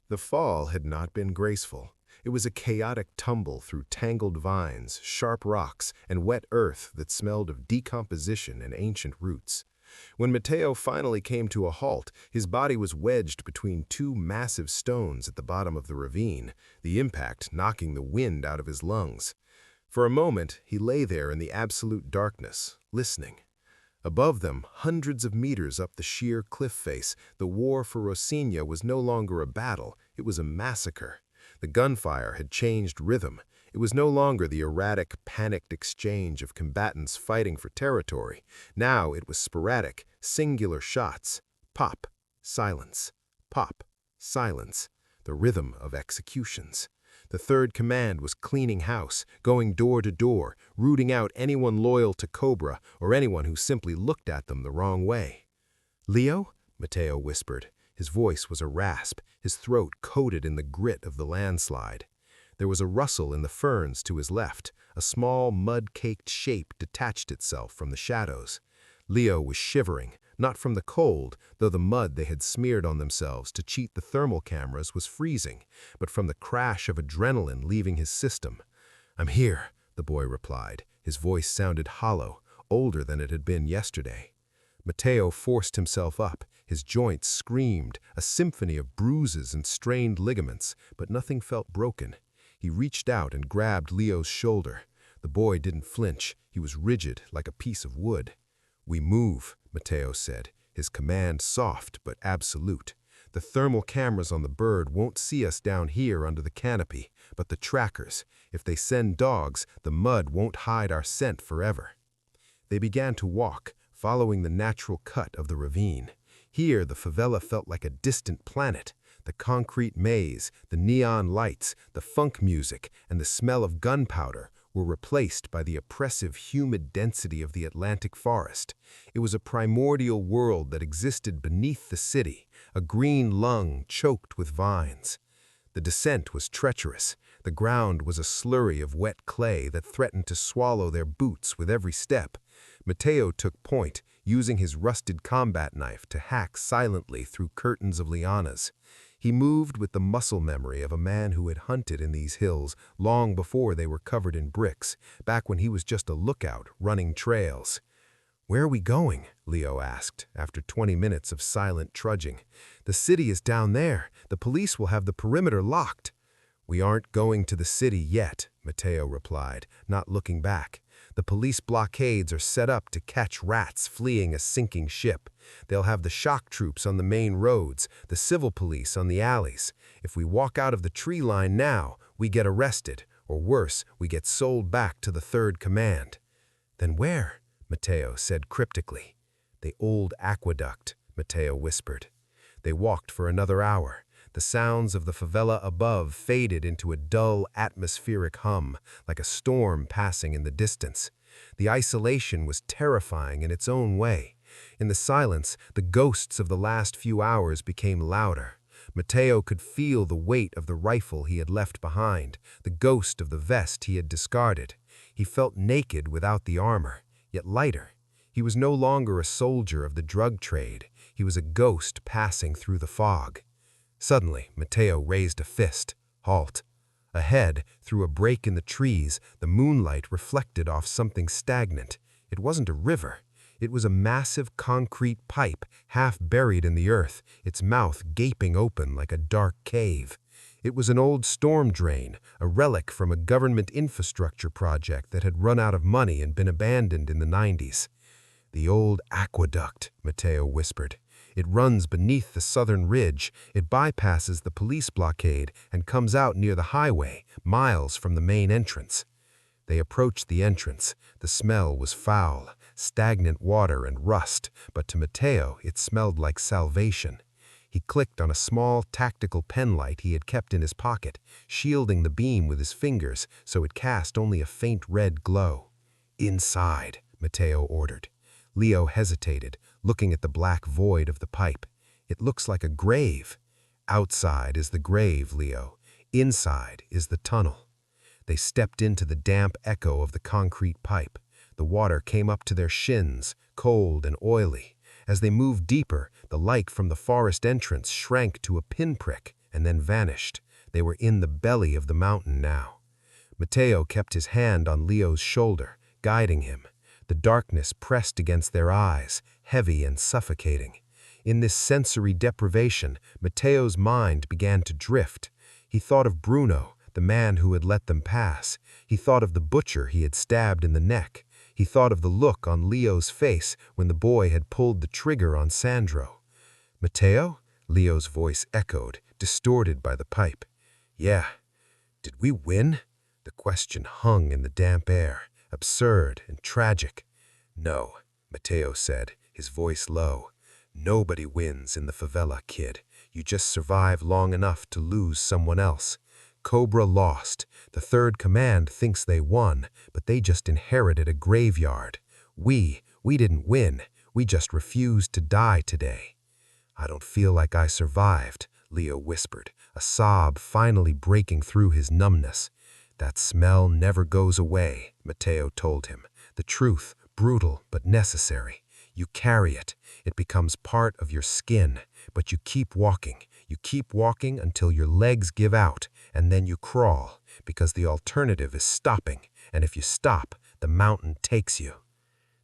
The fall had not been graceful. It was a chaotic tumble through tangled vines, sharp rocks, and wet earth that smelled of decomposition and ancient roots. When Mateo finally came to a halt, his body was wedged between two massive stones at the bottom of the ravine, the impact knocking the wind out of his lungs. For a moment, he lay there in the absolute darkness, listening. Above them, hundreds of meters up the sheer cliff face, the war for Rocinha was no longer a battle, it was a massacre. The gunfire had changed rhythm. It was no longer the erratic, panicked exchange of combatants fighting for territory. Now it was sporadic, singular shots. Pop, silence, pop, silence. The rhythm of executions. The third command was cleaning house, going door to door, rooting out anyone loyal to Cobra or anyone who simply looked at them the wrong way. "Leo?" Mateo whispered. His voice was a rasp, his throat coated in the grit of the landslide. There was a rustle in the ferns to his left. A small, mud-caked shape detached itself from the shadows. Leo was shivering, not from the cold, though the mud they had smeared on themselves to cheat the thermal cameras was freezing, but from the crash of adrenaline leaving his system. "I'm here," the boy replied. His voice sounded hollow, older than it had been yesterday. Mateo forced himself up. His joints screamed, a symphony of bruises and strained ligaments, but nothing felt broken. He reached out and grabbed Leo's shoulder. The boy didn't flinch. He was rigid, like a piece of wood. "We move," Mateo said, his command soft but absolute. "The thermal cameras on the bird won't see us down here under the canopy, but the trackers. If they send dogs, the mud won't hide our scent forever." They began to walk, following the natural cut of the ravine. Here, the favela felt like a distant planet. The concrete maze, the neon lights, the funk music, and the smell of gunpowder were replaced by the oppressive, humid density of the Atlantic forest. It was a primordial world that existed beneath the city, a green lung choked with vines. The descent was treacherous. The ground was a slurry of wet clay that threatened to swallow their boots with every step. Mateo took point, using his rusted combat knife to hack silently through curtains of lianas. He moved with the muscle memory of a man who had hunted in these hills long before they were covered in bricks, back when he was just a lookout running trails. "Where are we going?" Leo asked, after 20 minutes of silent trudging. "The city is down there. The police will have the perimeter locked." "We aren't going to the city yet," Mateo replied, not looking back. "The police blockades are set up to catch rats fleeing a sinking ship. They'll have the shock troops on the main roads, the civil police on the alleys. If we walk out of the tree line now, we get arrested, or worse, we get sold back to the third command." "Then where?" Mateo said cryptically. "The old aqueduct," Mateo whispered. They walked for another hour. The sounds of the favela above faded into a dull, atmospheric hum, like a storm passing in the distance. The isolation was terrifying in its own way. In the silence, the ghosts of the last few hours became louder. Mateo could feel the weight of the rifle he had left behind, the ghost of the vest he had discarded. He felt naked without the armor, yet lighter. He was no longer a soldier of the drug trade. He was a ghost passing through the fog. Suddenly, Mateo raised a fist. "Halt." Ahead, through a break in the trees, the moonlight reflected off something stagnant. It wasn't a river. It was a massive concrete pipe, half buried in the earth, its mouth gaping open like a dark cave. It was an old storm drain, a relic from a government infrastructure project that had run out of money and been abandoned in the 90s. "The old aqueduct," Mateo whispered. "It runs beneath the southern ridge, it bypasses the police blockade and comes out near the highway, miles from the main entrance." They approached the entrance. The smell was foul, stagnant water and rust, but to Mateo it smelled like salvation. He clicked on a small tactical penlight he had kept in his pocket, shielding the beam with his fingers so it cast only a faint red glow. "Inside," Mateo ordered. Leo hesitated, looking at the black void of the pipe. "It looks like a grave." "Outside is the grave, Leo. Inside is the tunnel." They stepped into the damp echo of the concrete pipe. The water came up to their shins, cold and oily. As they moved deeper, the light from the forest entrance shrank to a pinprick, and then vanished. They were in the belly of the mountain now. Mateo kept his hand on Leo's shoulder, guiding him. The darkness pressed against their eyes, heavy and suffocating. In this sensory deprivation, Mateo's mind began to drift. He thought of Bruno, the man who had let them pass. He thought of the butcher he had stabbed in the neck. He thought of the look on Leo's face when the boy had pulled the trigger on Sandro. "Mateo?" Leo's voice echoed, distorted by the pipe. "Yeah. Did we win?" The question hung in the damp air, absurd and tragic. "No," Mateo said, his voice low. "Nobody wins in the favela, kid. You just survive long enough to lose someone else. Cobra lost. The third command thinks they won, but they just inherited a graveyard. We didn't win. We just refused to die today." "I don't feel like I survived," Leo whispered, a sob finally breaking through his numbness. "That smell never goes away," Mateo told him. "The truth, brutal but necessary. You carry it. It becomes part of your skin. But you keep walking. You keep walking until your legs give out, and then you crawl, because the alternative is stopping, and if you stop, the mountain takes you."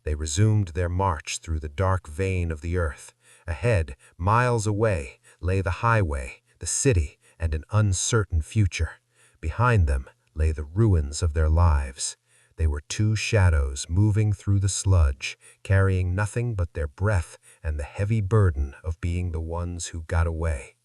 They resumed their march through the dark vein of the earth. Ahead, miles away, lay the highway, the city, and an uncertain future. Behind them lay the ruins of their lives. They were two shadows moving through the sludge, carrying nothing but their breath and the heavy burden of being the ones who got away.